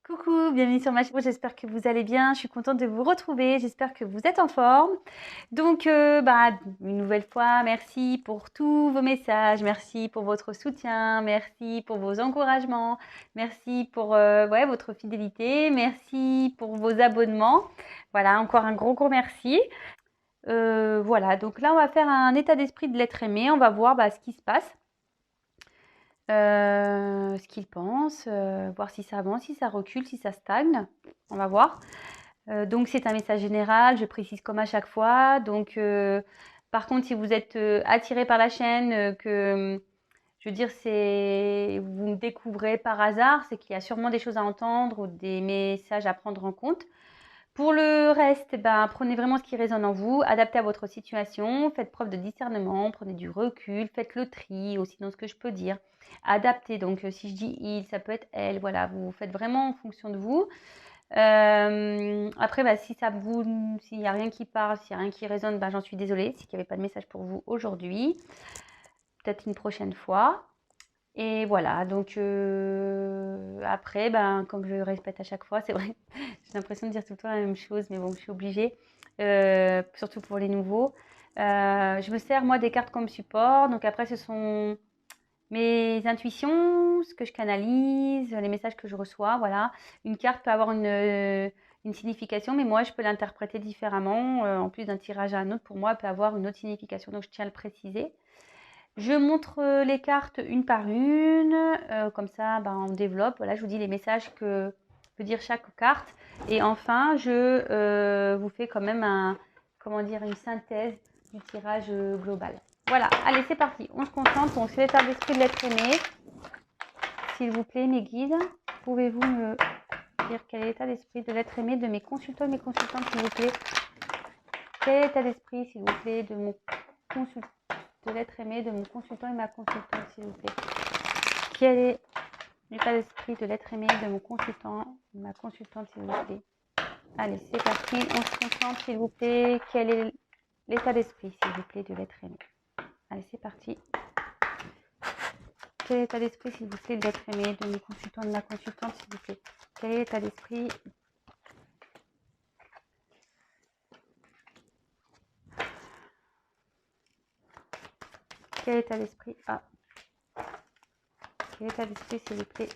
Coucou, bienvenue sur ma chaîne, j'espère que vous allez bien, je suis contente de vous retrouver, j'espère que vous êtes en forme. Donc, une nouvelle fois, merci pour tous vos messages, merci pour votre soutien, merci pour vos encouragements, merci pour votre fidélité, merci pour vos abonnements. Voilà, encore un gros merci. Voilà, donc là, on va faire un état d'esprit de l'être aimé, on va voir ce qui se passe. Ce qu'il pense, voir si ça avance, si ça recule, si ça stagne. On va voir. Donc c'est un message général, je précise comme à chaque fois. Donc par contre, si vous êtes attiré par la chaîne, je veux dire, vous me découvrez par hasard, c'est qu'il y a sûrement des choses à entendre ou des messages à prendre en compte. Pour le reste, prenez vraiment ce qui résonne en vous, adaptez à votre situation, faites preuve de discernement, prenez du recul, faites le tri aussi dans ce que je peux dire. Adaptez, donc si je dis il, ça peut être elle, voilà, vous faites vraiment en fonction de vous. Après, s'il n'y a rien qui parle, s'il n'y a rien qui résonne, j'en suis désolée, c'est qu'il n'y avait pas de message pour vous aujourd'hui. Peut-être une prochaine fois. Et voilà, donc après, comme je le répète à chaque fois, c'est vrai, j'ai l'impression de dire tout le temps la même chose, mais bon, je suis obligée, surtout pour les nouveaux. Je me sers, moi, des cartes comme support. Donc après, ce sont mes intuitions, ce que je canalise, les messages que je reçois, voilà. Une carte peut avoir une signification, mais moi, je peux l'interpréter différemment. En plus d'un tirage à un autre, pour moi, elle peut avoir une autre signification, donc je tiens à le préciser. Je montre les cartes une par une, comme ça on développe. Voilà, je vous dis les messages que peut dire chaque carte. Et enfin, je vous fais quand même une synthèse du tirage global. Voilà, allez, c'est parti. On se concentre, on se fait l'état d'esprit de l'être aimé. S'il vous plaît, mes guides, pouvez-vous me dire quel est l'état d'esprit de l'être aimé de mes consultants et mes consultantes, s'il vous plaît? Quel est l'état d'esprit, s'il vous plaît, de mon consultant, de l'être aimé de mon consultant et ma consultante, s'il vous plaît? Quel est l'état d'esprit de l'être aimé de mon consultant et ma consultante, s'il vous plaît? Allez, c'est parti, on se concentre, s'il vous plaît. Quel est l'état d'esprit, s'il vous plaît, de l'être aimé? Allez, c'est parti. Quel est l'état d'esprit, s'il vous plaît, de l'être aimé de mon consultant et de ma consultante, s'il vous plaît? Quel est l'état d'esprit? Quel est l'état d'esprit? Quel est l'état d'esprit, s'il vous plaît?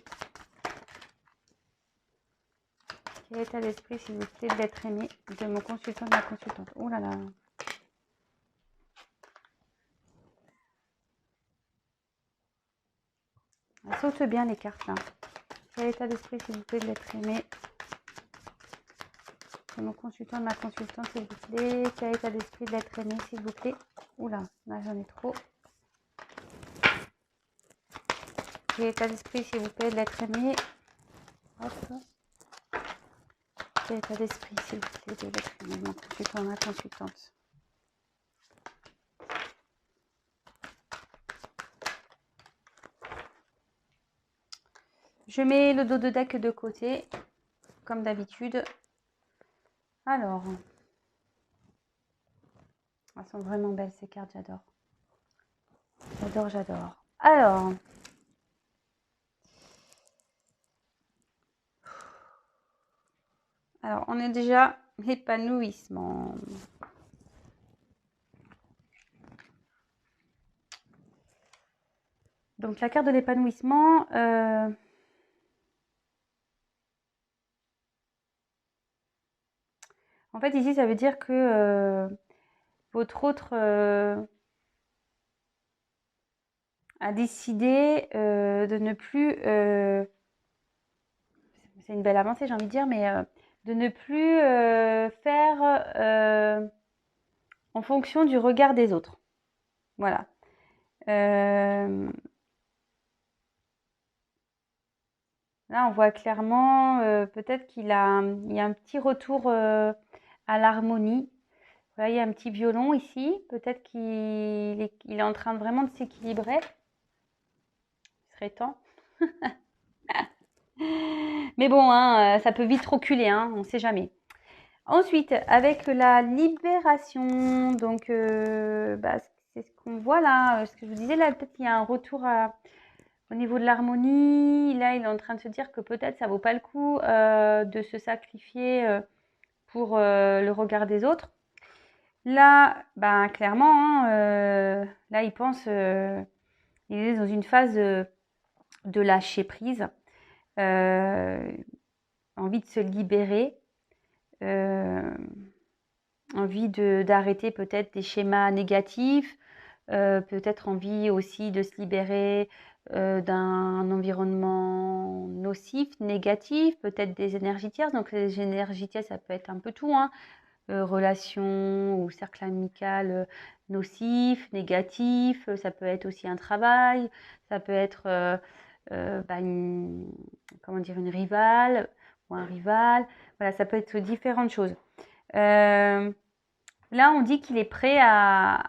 Quel est l'état d'esprit, s'il vous plaît, de l'être aimé de mon consultant et de ma consultante? Oh là là. Elles sautent bien les cartes là. Quel est l'état d'esprit, s'il vous plaît, de l'être aimé de mon consultant, de ma consultante, s'il vous plaît? Quel est l'état d'esprit de l'être aimé, s'il vous plaît? Oula, là j'en ai trop. Quel est l'état d'esprit, s'il vous plaît, de l'être aimé? Hop. Quel est l'état d'esprit, s'il vous plaît, de l'être aimé de mon consultant, de ma consultante? Je mets le dos de deck de côté, comme d'habitude. Alors, elles sont vraiment belles ces cartes, j'adore. J'adore, j'adore. Alors, on est déjà épanouissement. Donc, la carte de l'épanouissement, en fait, ici, ça veut dire que votre autre a décidé de ne plus, c'est une belle avancée, j'ai envie de dire, mais de ne plus faire en fonction du regard des autres. Voilà. Là, on voit clairement peut-être il y a un petit retour à l'harmonie. Voilà, il y a un petit violon ici. Peut-être qu'il est en train vraiment de s'équilibrer. Il serait temps. Mais bon, ça peut vite reculer, on ne sait jamais. Ensuite, avec la libération, donc c'est ce qu'on voit là, ce que je vous disais là, peut-être qu'il y a un retour au Au niveau de l'harmonie, là, il est en train de se dire que peut-être ça vaut pas le coup de se sacrifier pour le regard des autres. Là, ben, clairement, hein, là, il pense, il est dans une phase de lâcher prise, envie de se libérer, envie d'arrêter peut-être des schémas négatifs, peut-être envie aussi de se libérer d'un environnement nocif, négatif, peut-être des énergies tierces. Donc les énergies tierces, ça peut être un peu tout, hein. Relations ou cercle amical nocif, négatif, ça peut être aussi un travail, ça peut être comment dire, une rivale ou un rival. Voilà, ça peut être différentes choses. Là, on dit qu'il est prêt à,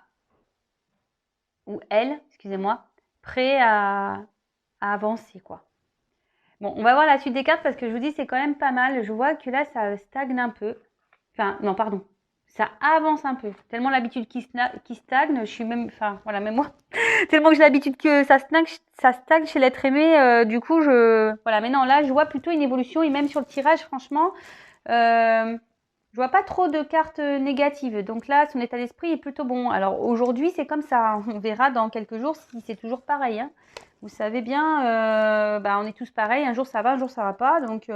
ou elle, excusez-moi, prêt à avancer, quoi. Bon, on va voir la suite des cartes parce que je vous dis, c'est quand même pas mal. Je vois que là, ça stagne un peu. Enfin, non, pardon. Ça avance un peu. Tellement l'habitude qui stagne, je suis même, enfin, voilà, même moi, tellement que j'ai l'habitude que ça stagne chez l'être aimé. Du coup, voilà, mais non, là, je vois plutôt une évolution et même sur le tirage, franchement, je vois pas trop de cartes négatives. Donc là, son état d'esprit est plutôt bon. Alors aujourd'hui, c'est comme ça. On verra dans quelques jours si c'est toujours pareil, hein. Vous savez bien, on est tous pareils. Un jour ça va, un jour ça va pas. Donc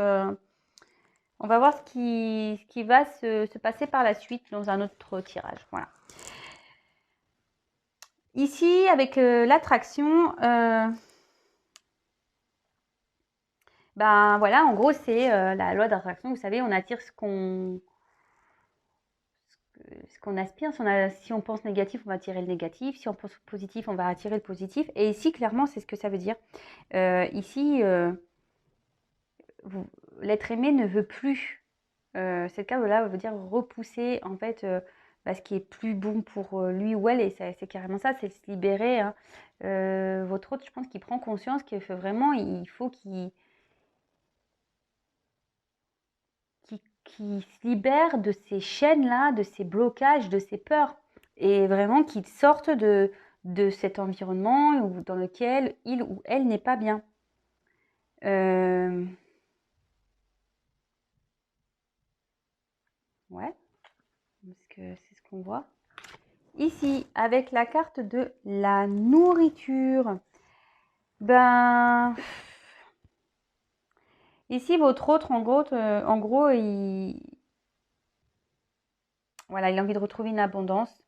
on va voir ce qui va se passer par la suite dans un autre tirage. Voilà. Ici, avec l'attraction, voilà, en gros, c'est la loi d'attraction. Vous savez, on attire ce qu'on aspire. Si on pense négatif, on va attirer le négatif. Si on pense positif, on va attirer le positif. Et ici, clairement, c'est ce que ça veut dire. Ici, l'être aimé ne veut plus. Cette carte-là veut dire repousser, en fait, ce qui est plus bon pour lui ou elle. Et c'est carrément ça, c'est se libérer, hein. Votre autre, je pense qu'il prend conscience qu'il faut vraiment, il faut qui se libère de ces chaînes-là, de ces blocages, de ces peurs. Et vraiment qu'il sorte de cet environnement dans lequel il ou elle n'est pas bien. Ouais, parce que c'est ce qu'on voit. Ici, avec la carte de la nourriture, ici, votre autre, en gros, voilà, il a envie de retrouver une abondance.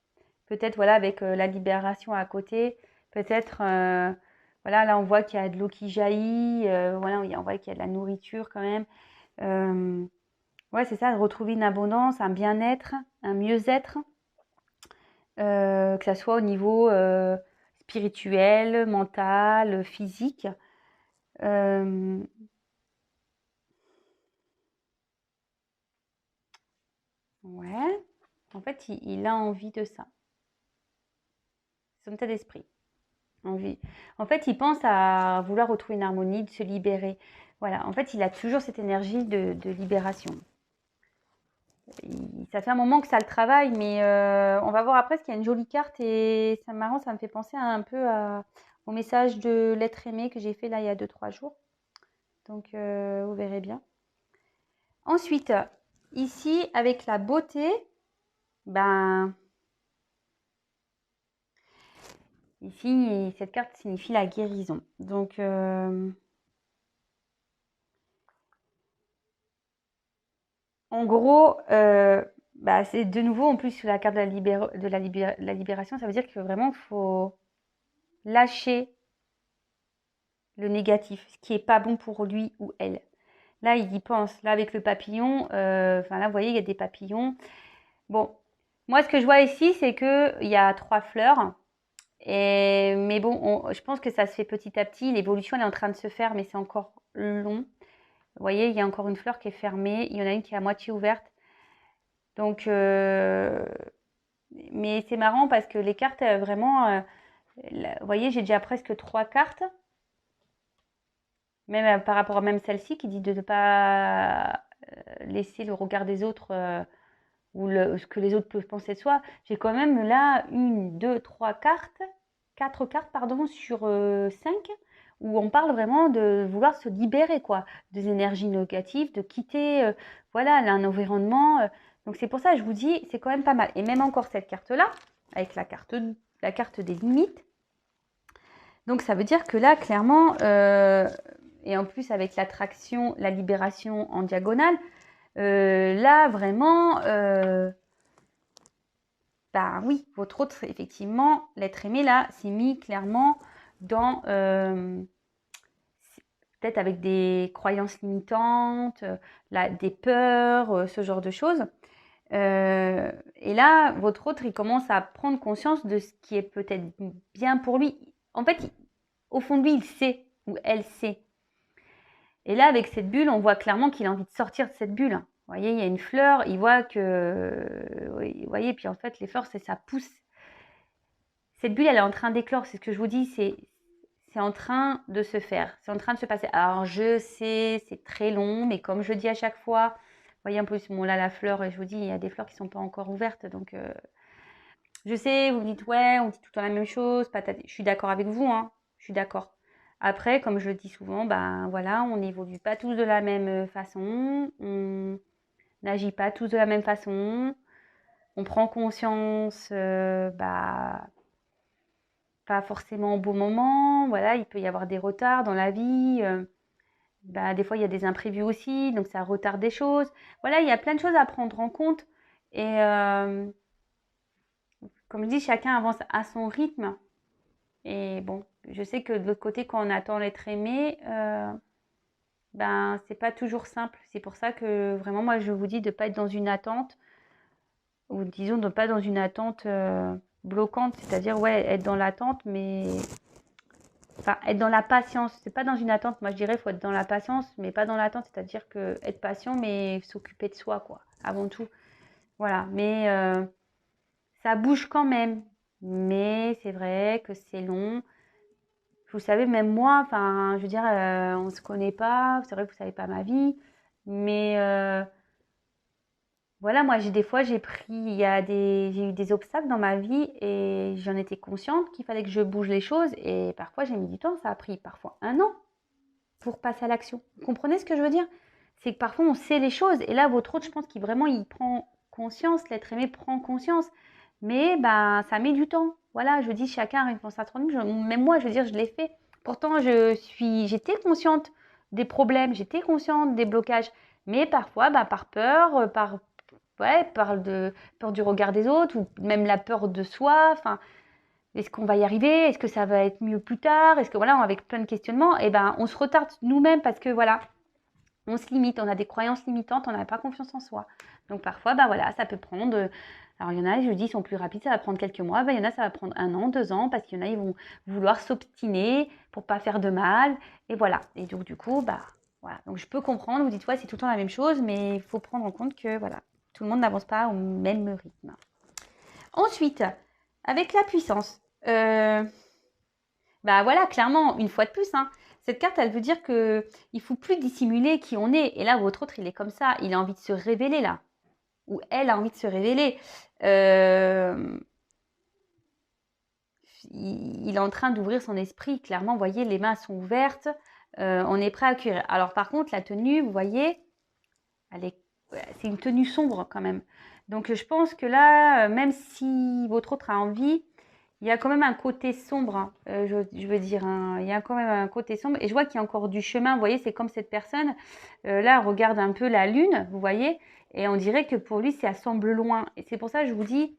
Peut-être, voilà, avec la libération à côté. Peut-être, voilà, là, on voit qu'il y a de l'eau qui jaillit. Voilà, on voit qu'il y a de la nourriture quand même. Ouais, c'est ça, de retrouver une abondance, un bien-être, un mieux-être. Que ça soit au niveau spirituel, mental, physique. Ouais, en fait, il a envie de ça. Son état d'esprit. Envie. En fait, il pense à vouloir retrouver une harmonie, de se libérer. Voilà, en fait, il a toujours cette énergie de libération. Ça fait un moment que ça le travaille, mais on va voir après, parce qu'il y a une jolie carte et c'est marrant, ça me fait penser un peu au message de l'être aimé que j'ai fait là il y a 2-3 jours. Donc, vous verrez bien. Ensuite, ici, avec la beauté, ici, cette carte signifie la guérison. Donc, en gros, c'est de nouveau, en plus, la carte de la libération, ça veut dire que vraiment, il faut lâcher le négatif, ce qui n'est pas bon pour lui ou elle. Là, il y pense. Là, avec le papillon, là, vous voyez, il y a des papillons. Bon, moi, ce que je vois ici, c'est qu'il y a 3 fleurs. Mais bon, je pense que ça se fait petit à petit. L'évolution, elle est en train de se faire, mais c'est encore long. Vous voyez, il y a encore une fleur qui est fermée. Il y en a une qui est à moitié ouverte. Donc, mais c'est marrant parce que les cartes, vraiment, vous voyez, j'ai déjà presque 3 cartes. Même par rapport à même celle-ci qui dit de ne pas laisser le regard des autres ou ce que les autres peuvent penser de soi. J'ai quand même là 1, 2, 3 cartes, 4 cartes pardon, sur 5 où on parle vraiment de vouloir se libérer, quoi, des énergies négatives, de quitter, voilà, un environnement. Donc c'est pour ça que je vous dis, c'est quand même pas mal. Et même encore cette carte-là, avec la carte des limites. Donc ça veut dire que là, clairement, et en plus avec l'attraction, la libération en diagonale, là vraiment, bah oui, votre autre, effectivement, l'être aimé là, s'est mis clairement dans peut-être avec des croyances limitantes, des peurs, ce genre de choses. Et là, votre autre, il commence à prendre conscience de ce qui est peut-être bien pour lui. En fait, au fond de lui, il sait, ou elle sait. Et là, avec cette bulle, on voit clairement qu'il a envie de sortir de cette bulle. Vous voyez, il y a une fleur, il voit que... Vous voyez, puis en fait, les fleurs, ça pousse. Cette bulle, elle est en train d'éclore, c'est ce que je vous dis, c'est en train de se faire, c'est en train de se passer. Alors, je sais, c'est très long, mais comme je dis à chaque fois, vous voyez un peu, bon, là, la fleur, je vous dis, il y a des fleurs qui ne sont pas encore ouvertes, donc... Je sais, vous me dites, ouais, on dit tout le temps la même chose, patati. Je suis d'accord avec vous, hein, je suis d'accord. Après, comme je le dis souvent, ben voilà, on n'évolue pas tous de la même façon, on n'agit pas tous de la même façon, on prend conscience, bah, pas forcément au bon moment, voilà, il peut y avoir des retards dans la vie, bah, des fois il y a des imprévus aussi, donc ça retarde des choses. Voilà, il y a plein de choses à prendre en compte et comme je dis, chacun avance à son rythme. Et bon, je sais que de l'autre côté, quand on attend l'être aimé, ben c'est pas toujours simple. C'est pour ça que vraiment, moi, je vous dis de pas être dans une attente, ou disons de pas dans une attente bloquante, c'est-à-dire ouais, être dans l'attente, mais enfin être dans la patience. C'est pas dans une attente. Moi, je dirais faut être dans la patience, mais pas dans l'attente, c'est-à-dire que être patient, mais s'occuper de soi, quoi, avant tout. Voilà. Mais ça bouge quand même. Mais c'est vrai que c'est long. Vous savez, même moi, enfin, je veux dire, on ne se connaît pas, c'est vrai que vous ne savez pas ma vie, mais voilà, moi, des fois, j'ai eu des obstacles dans ma vie et j'en étais consciente qu'il fallait que je bouge les choses et parfois, j'ai mis du temps, ça a pris parfois un an pour passer à l'action. Vous comprenez ce que je veux dire? C'est que parfois, on sait les choses et là, votre autre, je pense qu'il vraiment, il prend conscience, l'être aimé prend conscience, mais ben, ça met du temps. Voilà, je dis chacun répond à son rythme. Même moi, je veux dire, je l'ai fait. Pourtant, j'étais consciente des problèmes, j'étais consciente des blocages, mais parfois, ben, par peur, ouais, peur du regard des autres, ou même la peur de soi. Enfin, est-ce qu'on va y arriver? Est-ce que ça va être mieux plus tard? Est-ce que voilà, avec plein de questionnements, et ben, on se retarde nous-mêmes parce que voilà, on se limite, on a des croyances limitantes, on n'a pas confiance en soi. Donc parfois, bah voilà, ça peut prendre. Alors il y en a, je dis, ils sont plus rapides, ça va prendre quelques mois. Bah, il y en a, ça va prendre 1 an, 2 ans, parce qu'il y en a, ils vont vouloir s'obstiner pour pas faire de mal. Et voilà. Et donc du coup, bah voilà. Donc je peux comprendre. Vous dites, ouais, c'est tout le temps la même chose, mais il faut prendre en compte que voilà, tout le monde n'avance pas au même rythme. Ensuite, avec la puissance. Bah voilà, clairement, une fois de plus, hein, cette carte, elle veut dire que il faut plus dissimuler qui on est. Et là, votre autre, il est comme ça, il a envie de se révéler là, ou elle a envie de se révéler. Il est en train d'ouvrir son esprit. Clairement, vous voyez, les mains sont ouvertes, on est prêt à accueillir. Alors par contre, la tenue, vous voyez, c'est une tenue sombre quand même. Donc je pense que là, même si votre autre a envie, il y a quand même un côté sombre, hein, je veux dire, hein, il y a quand même un côté sombre. Et je vois qu'il y a encore du chemin, vous voyez, c'est comme cette personne, là, regarde un peu la lune, vous voyez, et on dirait que pour lui, ça semble loin. Et c'est pour ça que je vous dis,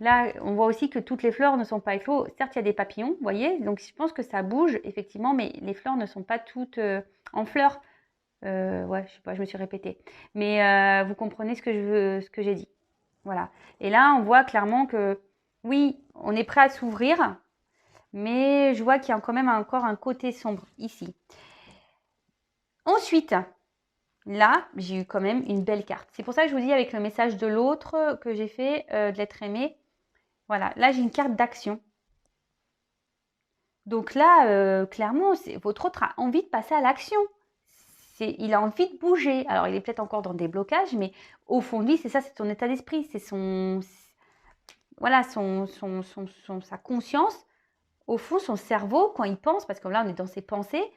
là, on voit aussi que toutes les fleurs ne sont pas éclos. Certes, il y a des papillons, vous voyez, donc je pense que ça bouge, effectivement, mais les fleurs ne sont pas toutes en fleurs. Ouais, je sais pas, je me suis répétée. Mais vous comprenez ce que j'ai dit. Voilà. Et là, on voit clairement que oui, on est prêt à s'ouvrir, mais je vois qu'il y a quand même encore un côté sombre ici. Ensuite, là, j'ai eu quand même une belle carte. C'est pour ça que je vous dis avec le message de l'autre que j'ai fait, de l'être aimé. Voilà, là, j'ai une carte d'action. Donc là, clairement, votre autre a envie de passer à l'action. Il a envie de bouger. Alors, il est peut-être encore dans des blocages, mais au fond de lui, c'est ça, c'est son état d'esprit, c'est voilà, sa conscience au fond, son cerveau, quand il pense, parce que là, on est dans ses pensées,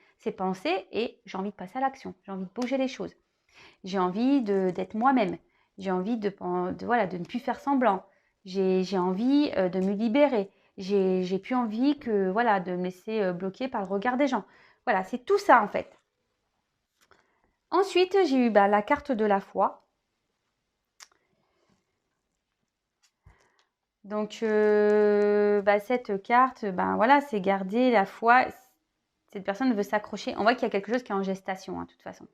et j'ai envie de passer à l'action, j'ai envie de bouger les choses, j'ai envie d'être moi-même, j'ai envie voilà, de ne plus faire semblant, j'ai envie de me libérer, j'ai plus envie que, voilà, de me laisser bloquer par le regard des gens. Voilà, c'est tout ça en fait. Ensuite, j'ai eu la carte de la foi. Donc, cette carte, voilà, c'est garder la foi. Cette personne veut s'accrocher. On voit qu'il y a quelque chose qui est en gestation, hein, de toute façon.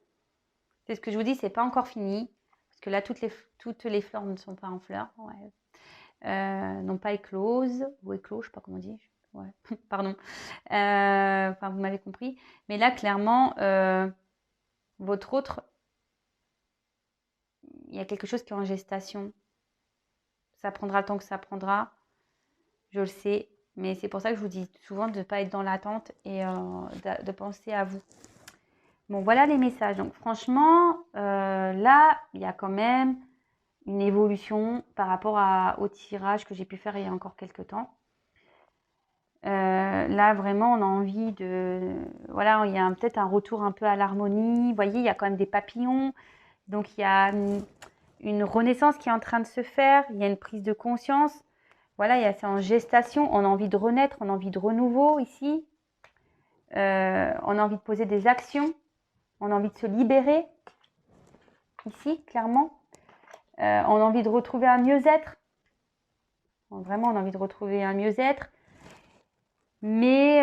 C'est ce que je vous dis, c'est pas encore fini. Parce que là, toutes les fleurs ne sont pas en fleurs. Ouais. N'ont pas éclose. Ou éclos, je sais pas comment on dit. Ouais. Pardon. Enfin, vous m'avez compris. Mais là, clairement, votre autre, il y a quelque chose qui est en gestation. Ça prendra le temps que ça prendra. Je le sais. Mais c'est pour ça que je vous dis souvent de ne pas être dans l'attente et de penser à vous. Bon, voilà les messages. Donc, franchement, là, il y a quand même une évolution par rapport au tirage que j'ai pu faire il y a encore quelques temps. Là, vraiment, on a envie de... Voilà, il y a peut-être un retour un peu à l'harmonie. Vous voyez, il y a quand même des papillons. Donc, il y a une renaissance qui est en train de se faire. Il y a une prise de conscience. Voilà, c'est en gestation. On a envie de renaître, on a envie de renouveau ici. On a envie de poser des actions. On a envie de se libérer. Ici, clairement. On a envie de retrouver un mieux-être. Vraiment, on a envie de retrouver un mieux-être. Mais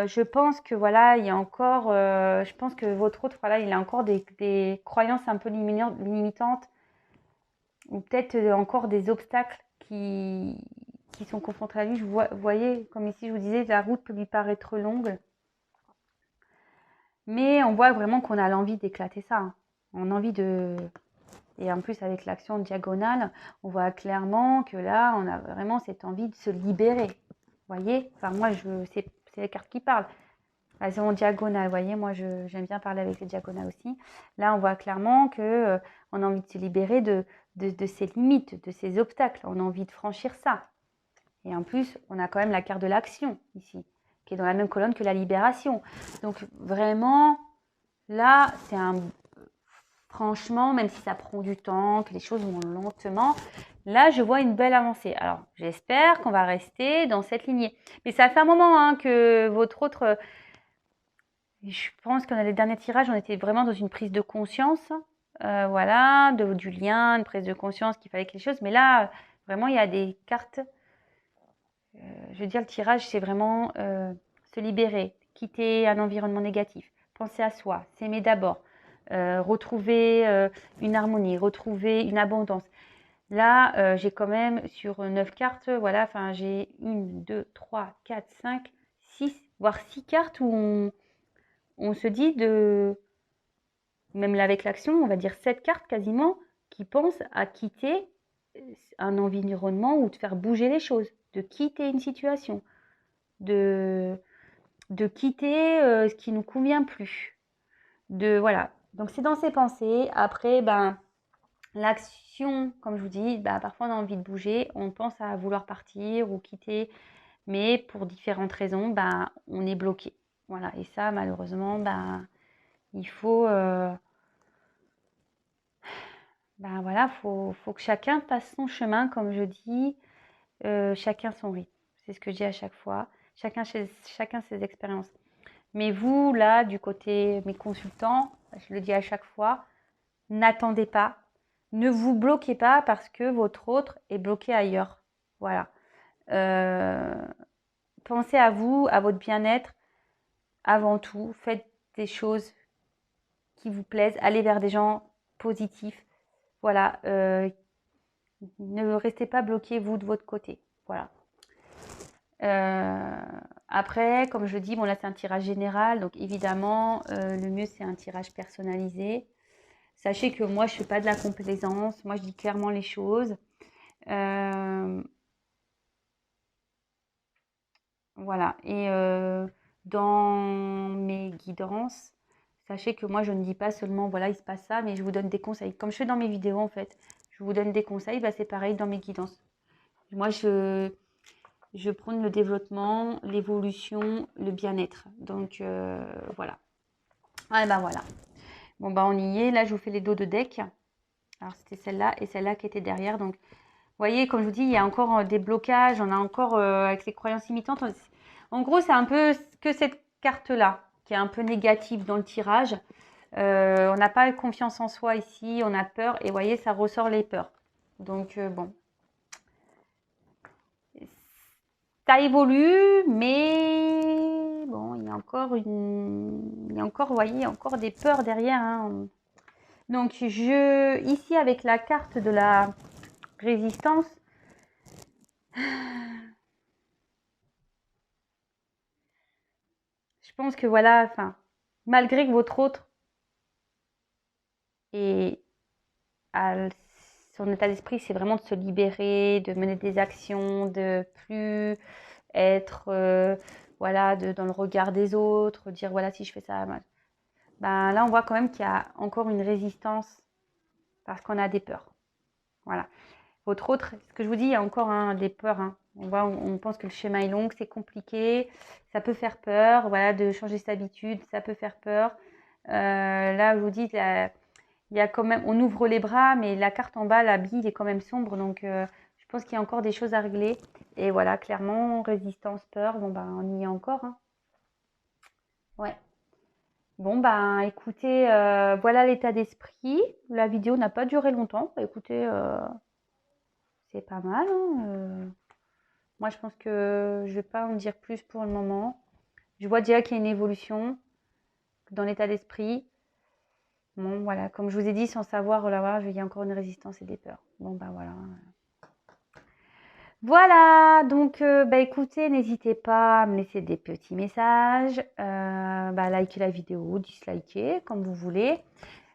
je pense que voilà, il y a encore, je pense que votre autre, voilà, il a encore des croyances un peu limitantes ou peut-être encore des obstacles qui sont confrontés à lui. Vous voyez, comme ici, je vous disais, la route peut lui paraître longue. Mais on voit vraiment qu'on a l'envie d'éclater ça. Hein. On a envie de... Et en plus, avec l'action diagonale, on voit clairement que là, on a vraiment cette envie de se libérer. Vous voyez, enfin, moi, c'est les cartes qui parlent. Elles sont en diagonale, vous voyez, moi, j'aime bien parler avec les diagonales aussi. Là, on voit clairement qu'on on a envie de se libérer de ses limites, de ses obstacles. On a envie de franchir ça. Et en plus, on a quand même la carte de l'action ici, qui est dans la même colonne que la libération. Donc, vraiment, là, franchement, même si ça prend du temps, que les choses vont lentement, là, je vois une belle avancée. Alors, j'espère qu'on va rester dans cette lignée. Mais ça fait un moment hein, que votre autre... Je pense qu'on a les derniers tirages, on était vraiment dans une prise de conscience. Voilà, du lien, une prise de conscience qu'il fallait quelque chose. Mais là, vraiment, il y a des cartes... je veux dire, le tirage, c'est vraiment se libérer, quitter un environnement négatif, penser à soi, s'aimer d'abord, retrouver une harmonie, retrouver une abondance. Là, j'ai quand même sur 9 cartes, voilà, enfin j'ai 1, 2, 3, 4, 5, 6, voire 6 cartes où on se dit même là avec l'action, on va dire 7 cartes quasiment, qui pensent à quitter un environnement ou de faire bouger les choses, de quitter une situation, de quitter ce qui ne nous convient plus. Voilà. Donc c'est dans ses pensées. Après, l'action, comme je vous dis, parfois on a envie de bouger, on pense à vouloir partir ou quitter, mais pour différentes raisons, on est bloqué. Voilà. Et ça, malheureusement, il faut... voilà, faut que chacun fasse son chemin, comme je dis, chacun son rythme. C'est ce que je dis à chaque fois. Chacun ses expériences. Mais vous, là, du côté mes consultants, je le dis à chaque fois, n'attendez pas. Ne vous bloquez pas parce que votre autre est bloqué ailleurs. Voilà. Pensez à vous, à votre bien-être avant tout. Faites des choses qui vous plaisent. Allez vers des gens positifs. Voilà. Ne restez pas bloqué, vous, de votre côté. Voilà. Après, comme je dis, bon là c'est un tirage général, donc évidemment le mieux c'est un tirage personnalisé. Sachez que moi je fais pas de la complaisance, moi je dis clairement les choses. Voilà, et dans mes guidances, sachez que moi je ne dis pas seulement voilà il se passe ça, mais je vous donne des conseils. Comme je fais dans mes vidéos en fait, je vous donne des conseils, c'est pareil dans mes guidances. Moi je prône le développement, l'évolution, le bien-être. Donc, voilà. Ah, et ben voilà. Bon, bah, on y est. Là, je vous fais les dos de deck. Alors, c'était celle-là et celle-là qui était derrière. Donc, vous voyez, comme je vous dis, il y a encore des blocages. On a encore, avec les croyances imitantes. En gros, c'est un peu que cette carte-là qui est un peu négative dans le tirage. On n'a pas confiance en soi ici. On a peur. Et vous voyez, ça ressort les peurs. Donc, bon. Ça évolue, mais bon, il y a encore vous voyez, il y a encore des peurs derrière, hein. Donc, ici, avec la carte de la résistance, je pense que voilà, enfin, malgré que votre autre son état d'esprit, c'est vraiment de se libérer, de mener des actions, de plus être, voilà, dans le regard des autres, dire voilà, si je fais ça, ben là, on voit quand même qu'il y a encore une résistance parce qu'on a des peurs. Voilà. Votre autre, ce que je vous dis, il y a encore des peurs. On pense que le schéma est long, que c'est compliqué, ça peut faire peur. Voilà, de changer ses habitudes, ça peut faire peur. Là, je vous dis, il y a quand même, on ouvre les bras, mais la carte en bas, la bille est quand même sombre. Donc, je pense qu'il y a encore des choses à régler. Et voilà, clairement, résistance, peur, bon, ben, on y est encore. Ouais. Bon, ben, écoutez, voilà l'état d'esprit. La vidéo n'a pas duré longtemps. Écoutez, c'est pas mal. Moi, je pense que je vais pas en dire plus pour le moment. Je vois déjà qu'il y a une évolution dans l'état d'esprit. Bon, voilà, comme je vous ai dit, sans savoir, là, voilà, il y a encore une résistance et des peurs. Bon, ben voilà. Voilà, donc bah, écoutez, n'hésitez pas à me laisser des petits messages, likez la vidéo, dislikez, comme vous voulez.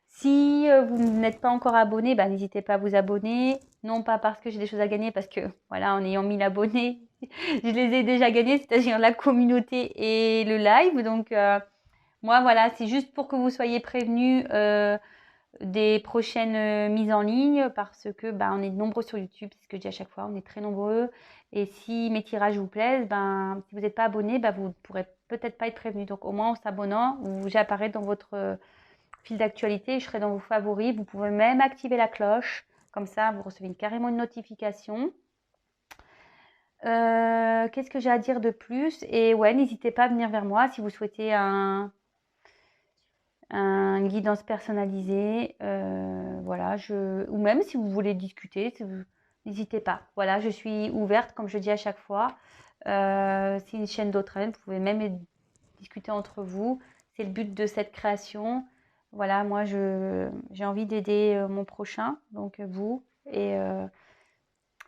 Si vous n'êtes pas encore abonné, bah, n'hésitez pas à vous abonner. Non pas parce que j'ai des choses à gagner, parce que voilà, en ayant 1000 abonnés, je les ai déjà gagnés, c'est-à-dire la communauté et le live. Donc moi voilà, c'est juste pour que vous soyez prévenus des prochaines mises en ligne, parce que on est nombreux sur YouTube, c'est ce que je dis à chaque fois, on est très nombreux. Et si mes tirages vous plaisent, si vous n'êtes pas abonné, vous ne pourrez peut-être pas être prévenu. Donc au moins en s'abonnant, j'apparais dans votre fil d'actualité, je serai dans vos favoris. Vous pouvez même activer la cloche, comme ça vous recevez carrément une notification. Qu'est-ce que j'ai à dire de plus? Et ouais, n'hésitez pas à venir vers moi si vous souhaitez une guidance personnalisée, voilà, ou même si vous voulez discuter, n'hésitez pas. Voilà, je suis ouverte, comme je dis à chaque fois. C'est une chaîne d'entraide, vous pouvez même discuter entre vous. C'est le but de cette création. Voilà, moi, j'ai envie d'aider mon prochain, donc vous. Et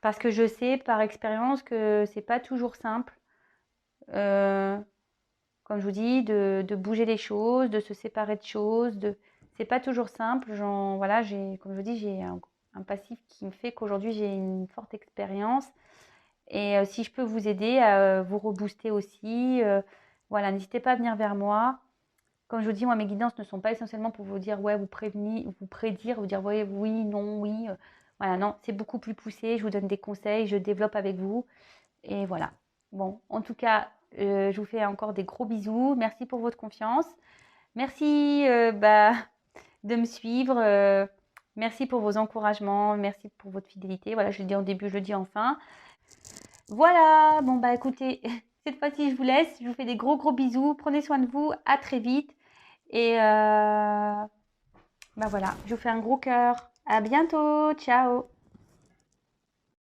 parce que je sais par expérience que c'est pas toujours simple. Comme je vous dis, de bouger les choses, de se séparer de choses. C'est pas toujours simple. Voilà, comme je vous dis, j'ai un passif qui me fait qu'aujourd'hui, j'ai une forte expérience. Et si je peux vous aider à vous rebooster aussi, voilà, n'hésitez pas à venir vers moi. Comme je vous dis, moi, mes guidances ne sont pas essentiellement pour vous dire, ouais, vous prédire, vous dire, ouais, oui, non, oui. Voilà, non, c'est beaucoup plus poussé. Je vous donne des conseils, je développe avec vous. Et voilà. Bon, en tout cas, je vous fais encore des gros bisous. Merci pour votre confiance. Merci de me suivre. Merci pour vos encouragements. Merci pour votre fidélité. Voilà, je le dis en début, je le dis en fin. Voilà, bon écoutez, cette fois-ci je vous laisse. Je vous fais des gros bisous. Prenez soin de vous. À très vite. Et voilà, je vous fais un gros cœur. À bientôt. Ciao.